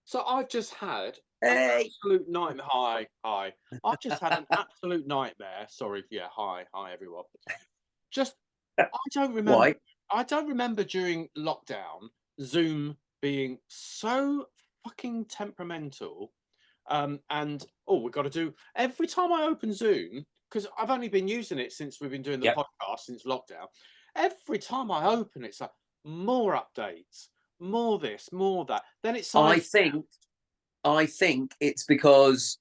So I've just had an Hey. absolute nightmare. Hi, hi. I've just had an absolute nightmare. Sorry, yeah, hi, hi everyone. Just I don't remember. Why? I don't remember during lockdown Zoom being so fucking temperamental. And oh, we've got to do every time I open Zoom because I've only been using it since we've been doing the Yep. podcast since lockdown. Every time I open it, it's like more updates, more this, more that. Then it I signs. think I think it's because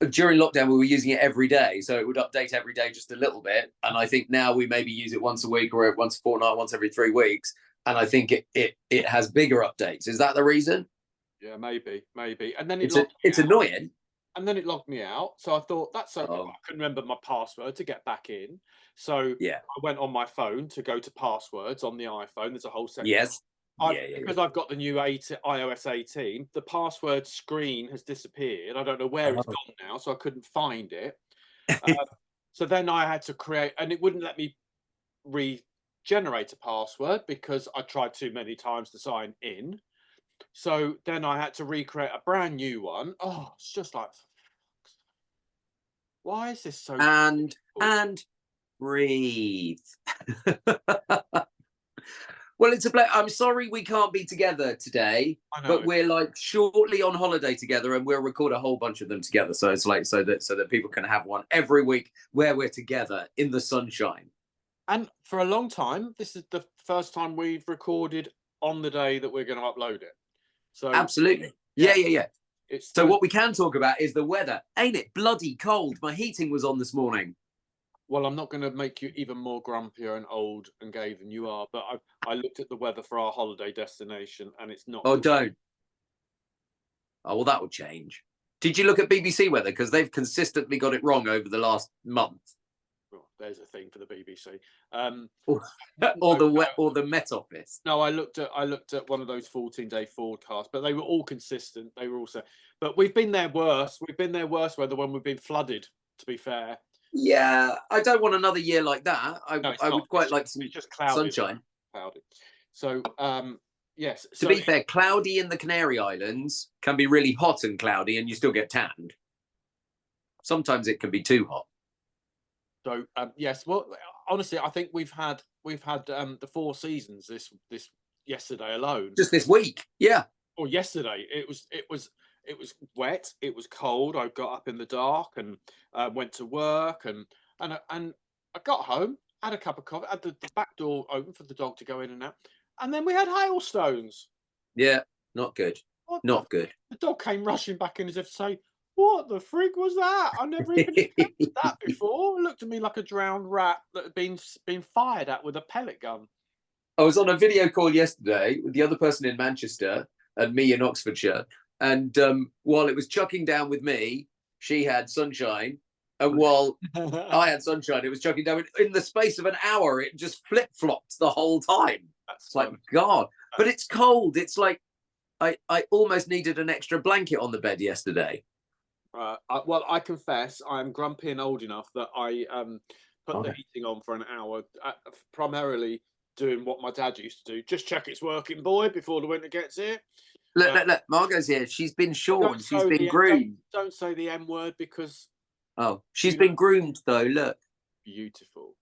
during lockdown we were using it every day, so it would update every day just a little bit. And I think now we maybe use it once a week or once a fortnight, once every 3 weeks. And I think it has bigger updates. Is that the reason? Yeah, maybe. And then it It's a, logged me it's out. annoying. And then it logged me out. So I thought that's okay. I Oh couldn't remember my password to get back in. So yeah. I went on my phone to go to passwords on the iPhone. There's a whole section. Yes. I've Yeah. because I've got the new iOS 18, the password screen has disappeared. I don't know where it's Oh. gone now, so I couldn't find it. Uh, so then I had to create, and it wouldn't let me regenerate a password because I tried too many times to sign in. So then I had to recreate a brand new one. Oh, it's just like, why is this so and difficult? and breathe. Well, it's a pleasure. I'm sorry we can't be together today, I but know. we're like shortly on holiday together, and we'll record a whole bunch of them together. So it's like so that people can have one every week where we're together in the sunshine. And for a long time, this is the first time we've recorded on the day that we're going to upload it. So Absolutely. yeah, Yeah. it's So Thursday. what we can talk about is the weather. Ain't it bloody cold? My heating was on this morning. Well, I'm not going to make you even more grumpier and old and gay than you are, but I looked at the weather for our holiday destination, and it's not Oh, good. don't. Oh, well, that will change. Did you look at BBC weather? Because they've consistently got it wrong over the last month. Well, there's a thing for the BBC. Or, No, or the Met Office. no, I looked at one of those 14-day forecasts, but they were all consistent. They were also, but we've been there worse. We've been there worse weather when we've been flooded. To be fair, Yeah, I don't want another year like that. no, it's I not. would quite like some It's just cloudy, sunshine. cloudy. So yes. To be fair, cloudy in the Canary Islands can be really hot and cloudy, and you still get tanned. Sometimes it can be too hot. Yes. Well, honestly, I think we've had the four seasons this yesterday alone. Just this week, yeah. Or yesterday, it was wet. It was cold. I got up in the dark and went to work and I got home, had a cup of coffee, had the back door open for the dog to go in and out, and then we had hailstones. Yeah, not good. What Not good. the dog came rushing back in as if to say, "What the frig was that? I never even expected that before." It looked at me like a drowned rat that had been fired at with a pellet gun. I was on a video call yesterday with the other person in Manchester and me in Oxfordshire. And while it was chucking down with me, she had sunshine. And while I had sunshine, it was chucking down. In the space of an hour, it just flip flopped the whole time. That's It's like, funny. God. But That's it's cold. It's like, I almost needed an extra blanket on the bed yesterday. Well, I confess I am grumpy and old enough that I put the Okay. heating on for an hour, primarily doing what my dad used to do: just check it's working, boy, before the winter gets here. Look, Uh, look, look. Margot's here. She's been don't shorn. She's say been the don't groomed. don't say the M word because Oh, she's you know been groomed, though. Look, beautiful,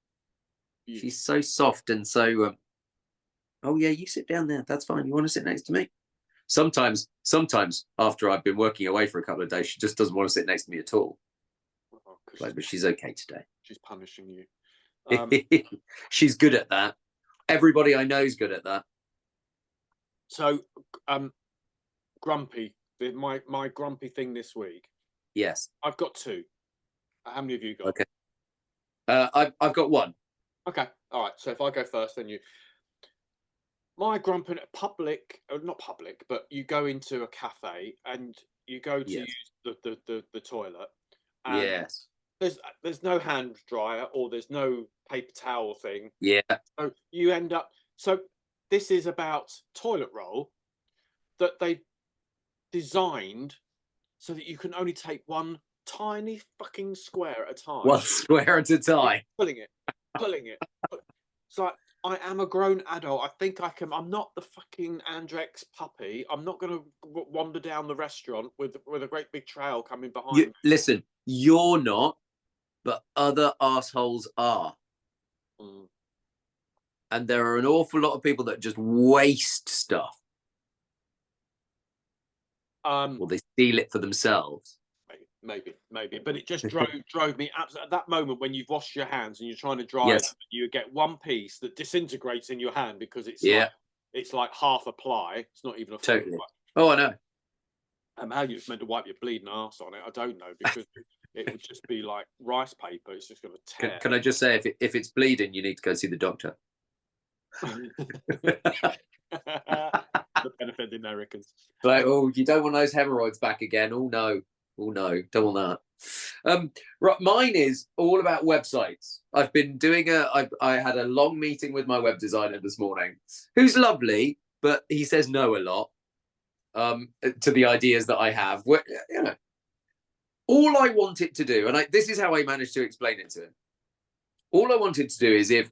she's beautiful. so soft and so oh yeah, you sit down there. That's fine. You want to sit next to me? Sometimes after I've been working away for a couple of days, she just doesn't want to sit next to me at all. Oh, 'cause Like, but she's okay she's punishing you. today. She's good at that. Everybody I know is good at that. So, um, grumpy. My grumpy thing this week. Yes. I've got two. How many have you got? Okay. I've got one. Okay. All right. So if I go first, then you. My grumpy public, not public, but you go into a cafe and you go to Yes. use the toilet, and Yes. there's no hand dryer or there's no paper towel thing. Yeah. So you end up. So this is about toilet roll that they designed so that you can only take one tiny fucking square at a time. One square at a time. Pulling it, pulling it. It's like I am a grown adult. I think I can. I'm not the fucking Andrex puppy. I'm not going to wander down the restaurant with a great big trail coming behind me. Listen, you're not, but other assholes are. Mm. And there are an awful lot of people that just waste stuff. Well, they steal it for themselves. Maybe, but it just drove me absolutely. At that moment when you've washed your hands and you're trying to dry Yes. it, you get one piece that disintegrates in your hand because it's like half a ply. It's not even a full Totally. ply. Oh, I know. How you're meant to wipe your bleeding ass on it, I don't know, because it would just be like rice paper. It's just going to tear. Can I just say, if it's bleeding, you need to go see the doctor. The benefit the Americans. Like, oh, you don't want those hemorrhoids back again. Oh no, don't want that. Right, mine is all about websites. I've been doing I had a long meeting with my web designer this morning, who's lovely, but he says no a lot to the ideas that I have. Where, you know, all I want it to do, and this is how I managed to explain it to him. All I wanted to do is if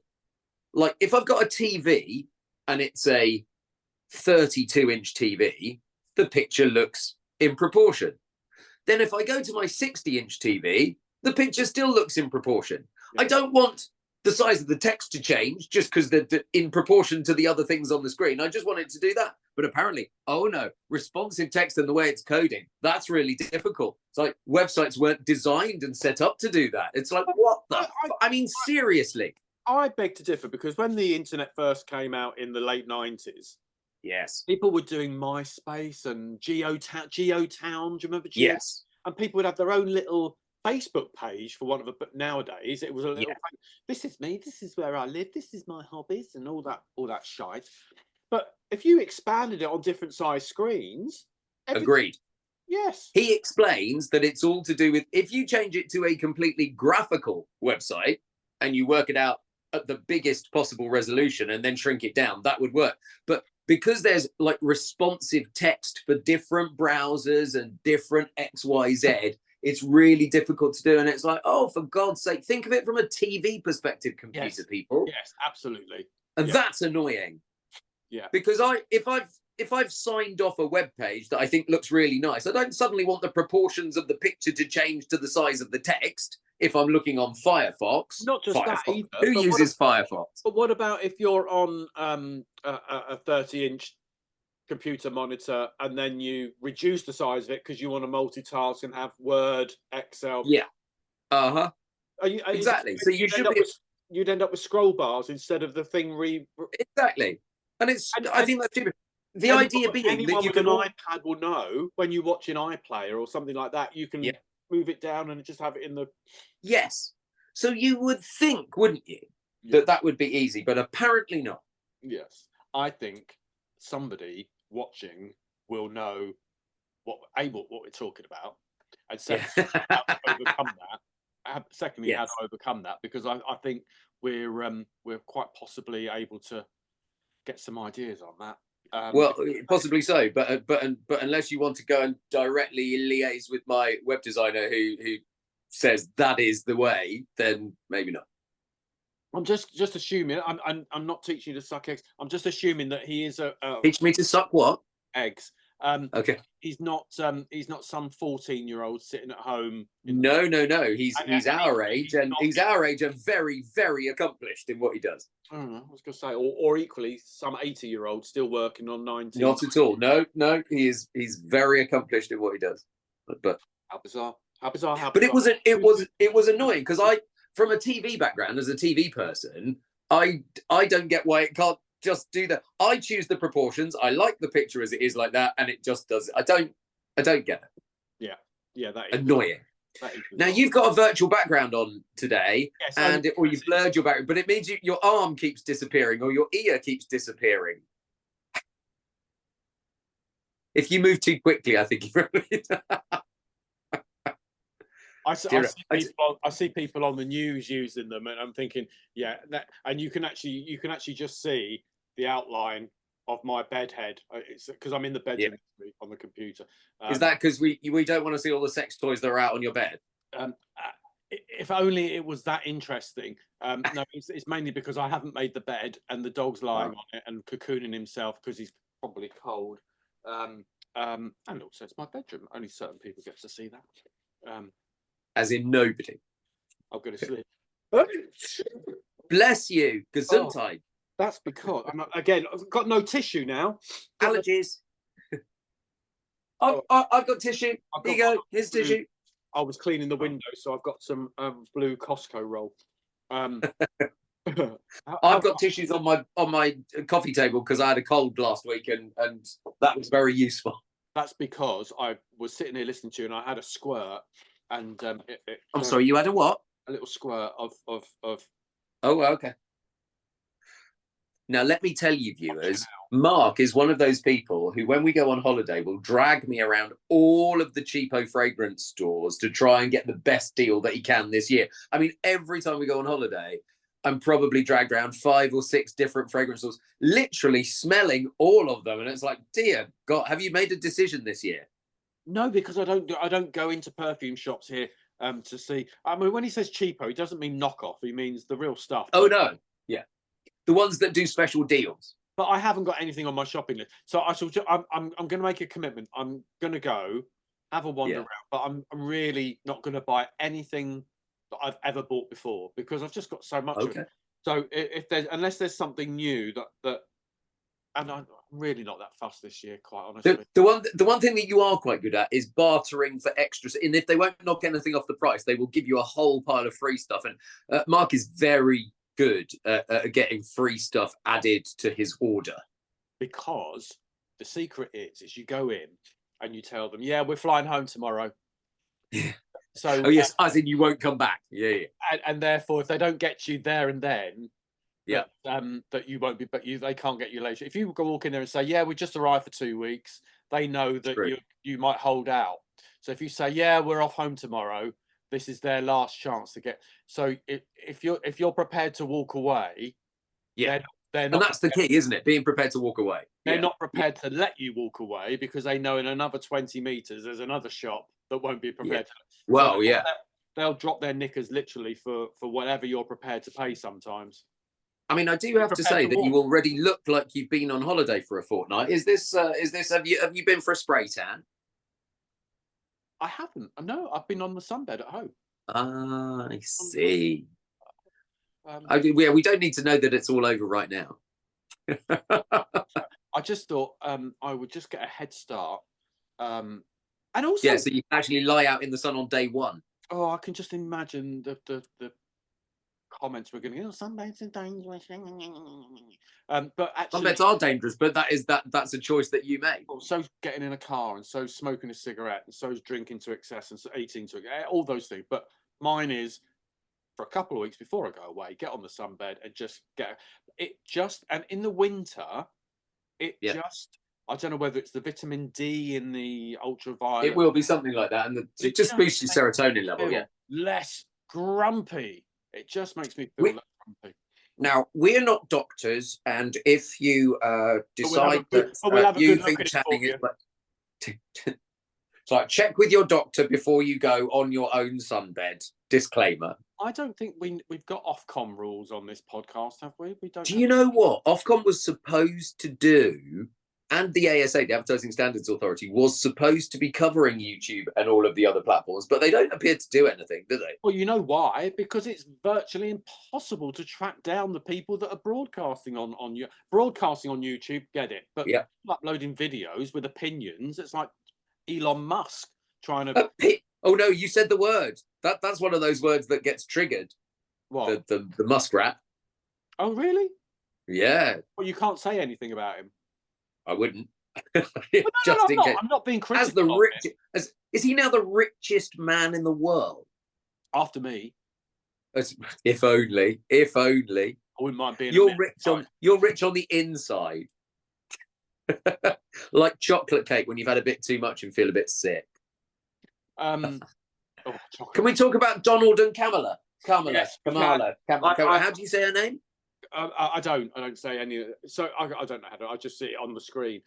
I've got a TV and it's a 32-inch TV, the picture looks in proportion. Then if I go to my 60-inch TV, the picture still looks in proportion. Yeah. I don't want the size of the text to change just because they're in proportion to the other things on the screen. I just want it to do that. But apparently, oh no, responsive text and the way it's coding, that's really difficult. It's like websites weren't designed and set up to do that. It's like, what the I mean, seriously. I beg to differ, because when the internet first came out in the late 90s, yes, people were doing MySpace and GeoTown. Do you remember GeoTown? Yes. And people would have their own little Facebook page, for one of it. But nowadays it was a little, this is me, this is where I live, this is my hobbies, and all that shite. But if you expanded it on different size screens, agreed. Yes. He explains that it's all to do with, if you change it to a completely graphical website and you work it out at the biggest possible resolution and then shrink it down, that would work. But because there's like responsive text for different browsers and different XYZ, it's really difficult to do. And it's like, oh, for God's sake, think of it from a TV perspective, computer people. Yes, absolutely. And that's annoying. Yeah. Because if I've signed off a web page that I think looks really nice, I don't suddenly want the proportions of the picture to change to the size of the text. If I'm looking on Firefox, not just that either. Who uses Firefox? But what about if you're on a 30-inch computer monitor and then you reduce the size of it because you want to multitask and have Word, Excel? Yeah. Exactly. So you'd end up with scroll bars instead of the thing exactly. And I think that's stupid. The idea being that you can an iPad will know when you watch an iPlayer or something like that, you can move it down and just have it in the. Yes. So you would think, wouldn't you, that would be easy, but apparently not. Yes. I think somebody watching will know what we're talking about, and secondly, how to overcome that. Secondly, how to overcome that, because I think we're quite possibly able to get some ideas on that. Well, possibly so, but unless you want to go and directly liaise with my web designer who says that is the way, then maybe not. I'm just assuming. I'm not teaching you to suck eggs. I'm just assuming that he is a teach me to suck what? Eggs. Okay. He's not some 14-year-old sitting at home. No. He's our age, and he's our age and very, very accomplished in what he does. I don't know. I was going to say, or equally, some 80-year-old still working on 19. Not at all. No. He's very accomplished in what he does. But how bizarre. How bizarre. But it was annoying because from a TV background, as a TV person, I don't get why it can't just do that. I choose the proportions. I like the picture as it is like that, and it just does. I don't get it. Yeah, that is annoying. Now you've got a virtual background on today, or you've blurred your background, but it means your arm keeps disappearing or your ear keeps disappearing. If you move too quickly, I think you really. I see people on the news using them, and I'm thinking, and you can actually just see the outline of my bed head. It's because I'm in the bedroom on the computer. Is that because we don't want to see all the sex toys that are out on your bed? if only it was that interesting. No, it's mainly because I haven't made the bed and the dog's lying on it and cocooning himself because he's probably cold. And also it's my bedroom. Only certain people get to see that. As in nobody. I'm going to sleep. Bless you. Gesundheit. That's because again, I've got no tissue now. Allergies. I've got tissue. Here you go. Here's tissue. I was cleaning the window, so I've got some blue Costco roll. I've got tissues on my coffee table because I had a cold last week, and that was very useful. That's because I was sitting here listening to you, and I had a squirt, and I'm sorry, you had a what? A little squirt of. Oh, okay. Now, let me tell you, viewers, Mark is one of those people who, when we go on holiday, will drag me around all of the cheapo fragrance stores to try and get the best deal that he can this year. I mean, every time we go on holiday, I'm probably dragged around 5 or 6 different fragrance stores, literally smelling all of them. And it's like, dear God, have you made a decision this year? No, because I don't go into perfume shops here to see. I mean, when he says cheapo, he doesn't mean knockoff. He means the real stuff. Oh, no. Yeah. The ones that do special deals. But I haven't got anything on my shopping list, so I shall. I'm going to make a commitment. I'm going to go have a wander around, but I'm really not going to buy anything that I've ever bought before because I've just got so much of it. So unless there's something new that, and I'm really not that fussed this year, quite honestly. The one thing that you are quite good at is bartering for extras, and if they won't knock anything off the price, they will give you a whole pile of free stuff. And Mark is very good at getting free stuff added to his order. Because the secret is you go in and you tell them, yeah, we're flying home tomorrow. So yes, as in you won't come back. Yeah. And therefore, if they don't get you there and then, that you won't be, but they can't get you later. If you go walk in there and say, yeah, we just arrived for 2 weeks, they know that you might hold out. So if you say, yeah, we're off home tomorrow, this is their last chance to get. So if you're prepared to walk away, they're not. And that's the key, isn't it? Being prepared to walk away. They're not prepared to let you walk away because they know in another 20 meters there's another shop that won't be prepared to. Well, so they'll drop their knickers literally for whatever you're prepared to pay sometimes. I mean, I do have to say that you already look like you've been on holiday for a fortnight. Is this have you been for a spray tan? I haven't. No, I've been on the sunbed at home. Ah, I see. We don't need to know that it's all over right now. I just thought I would just get a head start. And also, so you can actually lie out in the sun on day one. Oh, I can just imagine the comments we're going to get. Sunbeds are dangerous. But actually, sunbeds are dangerous, but that's a choice that you make. Well, so getting in a car, and so smoking a cigarette, and so drinking to excess, and so eating to all those things. But mine is for a couple of weeks before I go away, get on the sunbed and just get it. And in the winter, I don't know whether it's the vitamin D in the ultraviolet. It will be something like that, and it just boosts your serotonin level. Yeah, less grumpy. It just makes me feel less grumpy. Now, we're not doctors, and if you decide that you think tanning is so check with your doctor before you go on your own sunbed. Disclaimer. I don't think we've got Ofcom rules on this podcast, have we? We don't. Do you know what Ofcom was supposed to do? And the ASA, the Advertising Standards Authority, was supposed to be covering YouTube and all of the other platforms, but they don't appear to do anything, do they? Well, you know why? Because it's virtually impossible to track down the people that are broadcasting on YouTube. Get it? But uploading videos with opinions, it's like Elon Musk trying to. Oh no, you said the word. That's one of those words that gets triggered. What? The muskrat. Oh really? Yeah. Well, you can't say anything about him. I wouldn't. Just in case. I'm not being critical. Is he now the richest man in the world? After me. If only. If only. I wouldn't mind being. You're rich on the inside. Like chocolate cake when you've had a bit too much and feel a bit sick. Can we talk about Donald and Kamala? Kamala. How do you say her name? I don't say any. So I don't know how to. I just see it on the screen.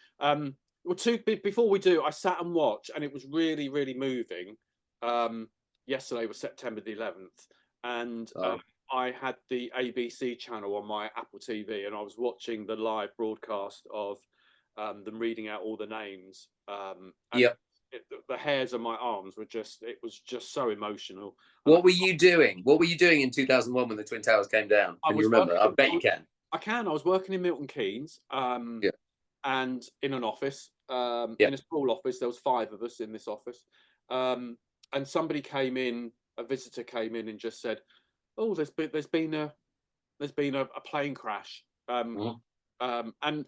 Before we do, I sat and watched, and it was really, really moving. yesterday was September the 11th, and Oh, I had the ABC channel on my Apple TV, and I was watching the live broadcast of them reading out all the names, and yeah. the hairs on my arms were it was just so emotional. And What were you doing? What were you doing in 2001 when the Twin Towers came down? I Can you was remember? I working. bet you can. I can. I was working in Milton Keynes, Yeah, and in an office, yeah. in a small office. There was 5 of us in this office, and somebody came in. A visitor came in and just said, "Oh, there's been a plane crash," Mhm. and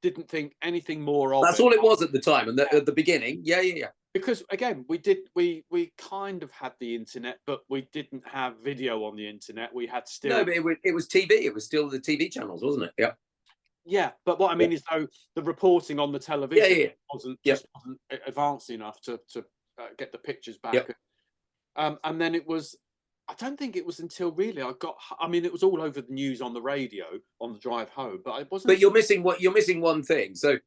didn't think anything more of That's it. all it was at the time, and at the beginning. Yeah, yeah, yeah. Because again, we kind of had the internet, but we didn't have video on the internet. We had No, still. but it was TV. It was still the TV channels, wasn't it? Yeah, Yeah, but what I yeah, mean is, though, the reporting on the yeah, television yeah, yeah. wasn't advanced enough to get the pictures Yeah. back. And then it was, I don't think it was until really I got. I mean, it was all over the news on the radio on the drive home, but it wasn't. But you're missing one thing. So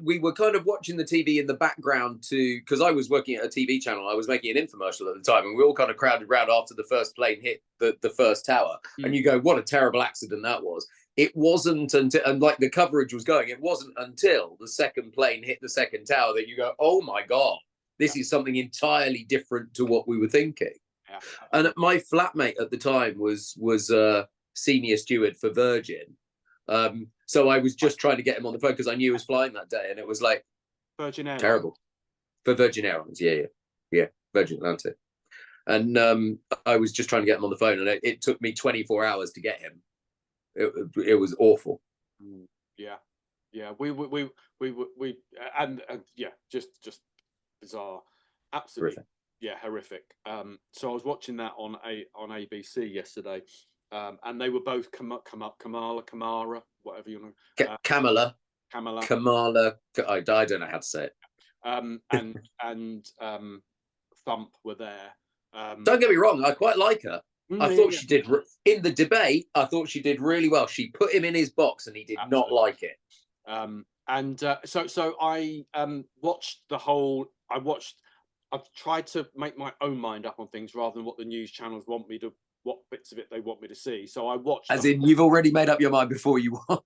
we were kind of watching the TV in the background to because I was working at a TV channel. I was making an infomercial at the time, and we all kind of crowded around after the first plane hit the first tower. And Mm, you go, what a terrible accident that was. It wasn't until and like the coverage was going, it wasn't until the second plane hit the second tower that you go, oh my God, yeah, this is something entirely different to what we were thinking. yeah, And absolutely. my flatmate at the time was a senior steward for Virgin. So I was just trying to get him on the phone because I knew he was flying that day, and it was like Virgin Airlines. terrible for Virgin Airlines. Yeah, yeah, yeah, Virgin Atlantic. And I was just trying to get him on the phone, and it took me 24 hours to get him. It was awful. Mm, yeah, yeah. We and yeah, just bizarre, absolutely. Terrific. Yeah, horrific. So I was watching that on ABC yesterday, and they were both Kamara, whatever you know, Kamala, Kamala, Kamala. I don't know how to say it. and Thump were there. Don't get me wrong, I quite like her. I Yeah, thought yeah, she did in the debate. I thought she did really well. She put him in his box, and he did not absolutely. like it. And so I watched the whole. I've tried to make my own mind up on things rather than what the news channels want me to, what bits of it they want me to see. So I watched the. As in, you've already made up your mind before you won.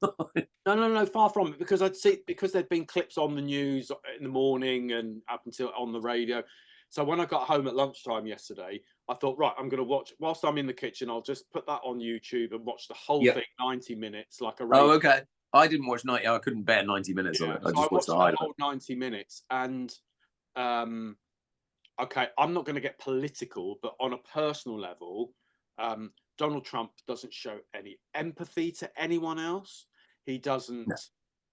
No, no, no, far from it, because I'd see, because there'd been clips on the news in the morning and up until on the radio. So when I got home at lunchtime yesterday, I thought, right, I'm going to watch whilst I'm in the kitchen. I'll just put that on YouTube and watch the whole Yeah. thing, 90 minutes, like a Oh, radio. okay. I didn't watch 90. I couldn't bear 90 minutes of Yeah, it. I so I just watched watched the the highlight. whole 90 minutes, and um, okay, I'm not going to get political, but on a personal level, Donald Trump doesn't show any empathy to anyone else. He No. doesn't.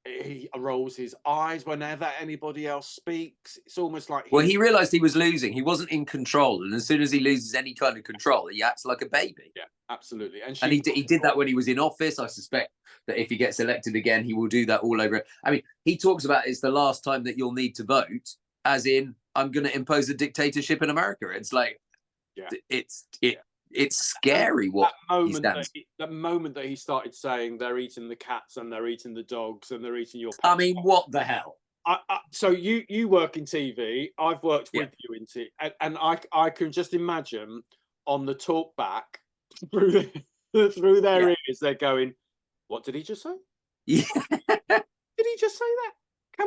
He rolls his eyes whenever anybody else speaks. It's almost like Well, he's. he realized he was losing. He wasn't in control. And as soon as he loses any kind of control, he acts like a baby. Yeah, absolutely. And And she. he did that when he was in office. I suspect that if he gets elected again, he will do that all over. I mean, he talks about it's the last time that you'll need to vote, as in, I'm going to impose a dictatorship in America. It's like, Yeah, it's yeah. it's And scary what he stands. the moment that he started saying they're eating the cats and they're eating the dogs and they're eating your I pets. mean, what the hell? So you work in TV. I've worked Yeah. with you in TV, and I can just imagine on the talk back through through their Yeah. ears, they're going, "What did he just say? Yeah, Did he just say that?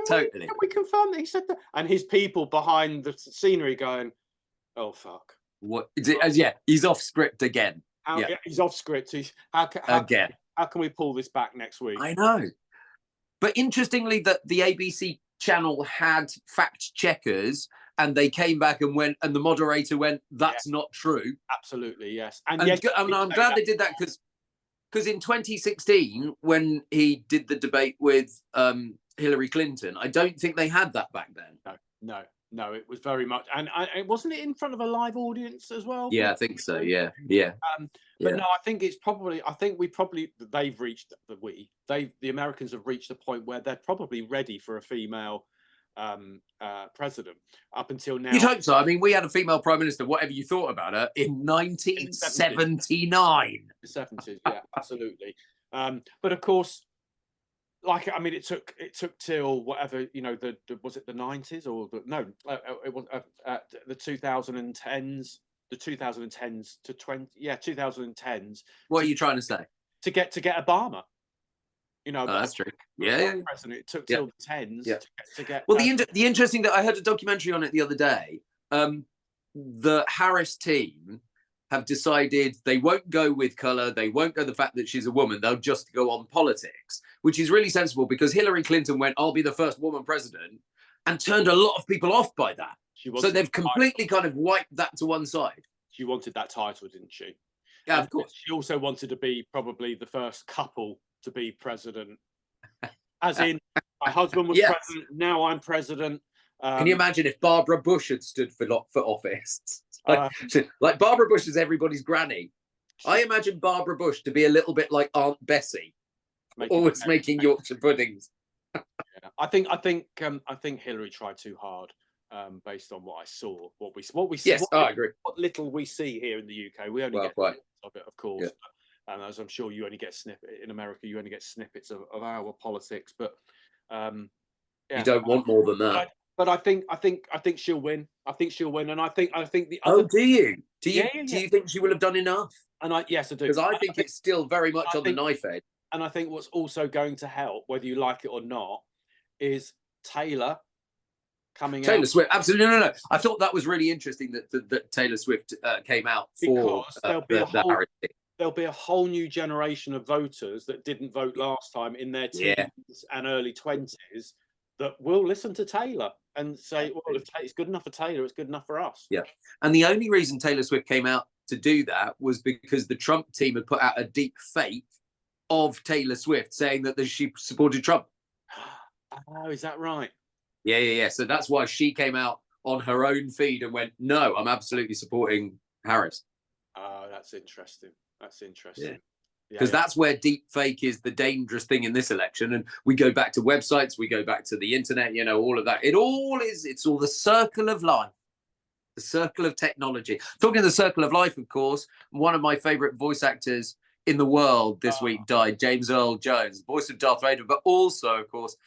totally. Can we confirm that he said that?" And his people behind the scenery going, "Oh fuck." What is it? Yeah, he's off script again. How, Yeah, he's off script. again. How can we pull this back next week? I know. But interestingly, that the ABC channel had fact checkers, and they came back and went, and the moderator went, "That's not true." Absolutely, yes. And And, yes, and I'm glad they did that because in 2016, when he did the debate with Hillary Clinton, I don't think they had that back then. No. It was very much, and wasn't it in front of a live audience as well? Yeah, I think so. Yeah, yeah, But yeah. no, I think it's probably. I think they've reached the Americans have reached a point where they're probably ready for a female president. Up until now, You'd hope so. I mean, we had a female prime minister, whatever you thought about her, in in the 1979. 70s, yeah, absolutely. But of course, like I mean, it took till whatever was it the 90s or it was the 2010s the 2010s to 2010s. What are you trying to say? To get Obama. You know, that's true. Yeah. President. It took till the tens to get. Well, the interesting that I heard a documentary on it the other day. The Harris team have decided they won't go with colour. They won't go the fact that she's a woman. They'll just go on politics, which is really sensible because Hillary Clinton went, "I'll be the first woman president," and turned a lot of people off by that. So they've completely kind of wiped that to one side. She wanted that title, didn't she? Yeah, of course. She also wanted to be probably the first couple to be president. As in, my husband was president, now I'm president. Can you imagine if Barbara Bush had stood for office? Like Barbara Bush is everybody's granny. I imagine Barbara Bush to be a little bit like Aunt Bessie, always making Yorkshire puddings. I think Hillary tried too hard, based on what I saw, what we see. Yes, I agree. What little we see here in the UK, we only get snippets of it, of course. Yeah. And as I'm sure you only get in America, you only get snippets of our politics. But you don't want more than that. But I think she'll win. I think she'll win, and I think the other. Oh, do you? Do you think she will have done enough? And yes, I do. Because I think it's still very much on the knife edge. And I think what's also going to help, whether you like it or not, is Taylor coming out. Taylor Swift, absolutely. No. I thought that was really interesting that Taylor Swift came out for there'll be a whole new generation of voters that didn't vote last time in their teens and early 20s that will listen to Taylor and say, well, if it's good enough for Taylor, it's good enough for us. Yeah. And the only reason Taylor Swift came out to do that was because the Trump team had put out a deep fake of Taylor Swift saying that she supported Trump. Oh, is that right? Yeah. So that's why she came out on her own feed and went, no, I'm absolutely supporting Harris. Oh, that's interesting. That's interesting. Because that's where deep fake is the dangerous thing in this election. And we go back to websites, we go back to the internet, all of that. It's all the circle of life, the circle of technology. Talking of the circle of life, of course, one of my favorite voice actors in the world this week died, James Earl Jones, voice of Darth Vader, but also, of course,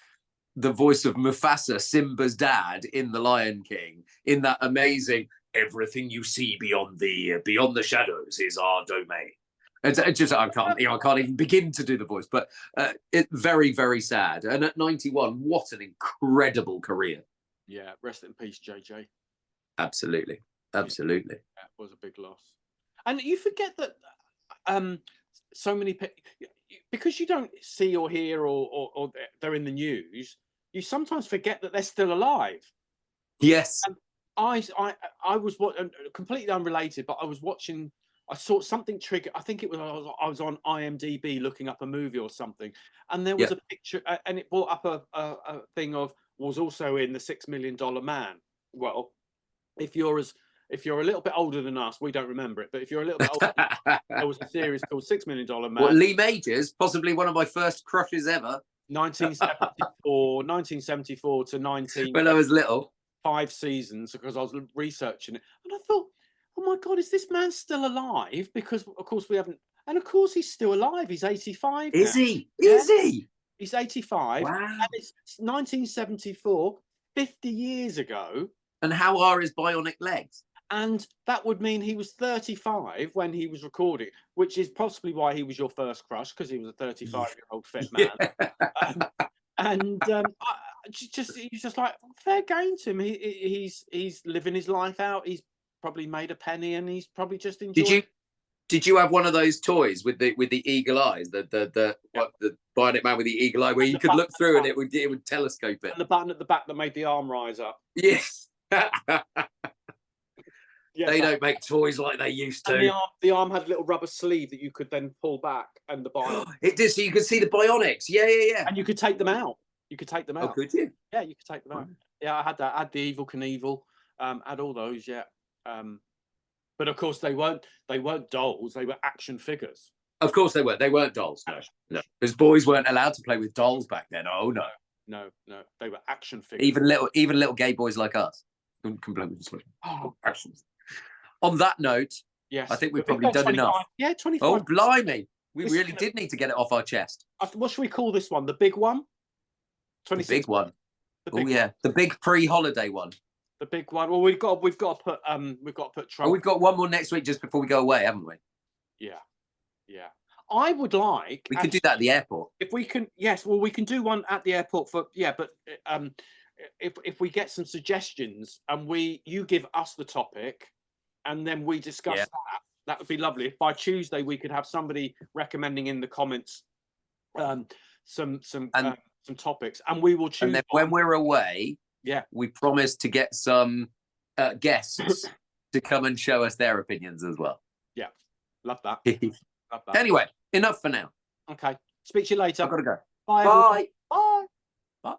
the voice of Mufasa, Simba's dad in The Lion King, in that amazing "everything you see beyond the shadows is our domain." It's just I can't even begin to do the voice, but it's very, very sad. And at 91, what an incredible career! Yeah, rest in peace, JJ. Absolutely. Yeah, it was a big loss. And you forget that so many people, because you don't see or hear or they're in the news, you sometimes forget that they're still alive. Yes. And I was completely unrelated, but I was watching. I saw something trigger. I think it was I was on IMDb looking up a movie or something, and there was a picture, and it brought up a thing of was also in the $6 Million Man. Well, if you're a little bit older than us, we don't remember it. But if you're a little bit older, there was a series called $6 Million Man. Well, Lee Majors, possibly one of my first crushes ever. 1974 to 19. When I was little. 5 seasons, because I was researching it, and I thought, oh my God, is this man still alive? Because of course we haven't, and of course he's still alive. He's 85. Is he? Is he? He's 85. Wow. And it's 1974, 50 years ago. And how are his bionic legs? And that would mean he was 35 when he was recording, which is possibly why he was your first crush, because he was a 35-year-old fit man. He's just like, fair game to him. He's living his life out. He's probably made a penny, and he's probably just enjoying. Did you have one of those toys with the eagle eyes, the bionic man with the eagle eye, where you could look through and it would telescope it? And the button at the back that made the arm rise up. Yes. They don't make toys like they used to. And the arm had a little rubber sleeve that you could then pull back, and the bionic. It did, so you could see the bionics. Yeah. And you could take them out. Oh, could you? Yeah, you could take them out. Yeah, I had that. I had the Evel Knievel. Had all those. Yeah. But of course they weren't dolls. They were action figures. Of course they were. They weren't dolls. No. Because boys weren't allowed to play with dolls back then. Oh no. No. They were action figures. Even little gay boys like us couldn't play with actions. On that note, yes, I think we've probably done 25, enough. Yeah, 25. Oh, blimey. We really did need to get it off our chest. What should we call this one? The big one? 26. The big one. Oh, yeah. The big pre-holiday one. The big one. Well, we've got to put Trump. Oh, we've got one more next week just before we go away, haven't we? Yeah, yeah. I would like. We could do that at the airport. If we can, yes. Well, we can do one at the airport for but if we get some suggestions and you give us the topic, and then we discuss that would be lovely. If by Tuesday we could have somebody recommending in the comments some topics, and we will choose. And then when we're away, we promise to get some guests to come and show us their opinions as well. Yeah, love that. Love that. Anyway, enough for now. Okay, speak to you later. I've got to go. Bye. Bye. Bye.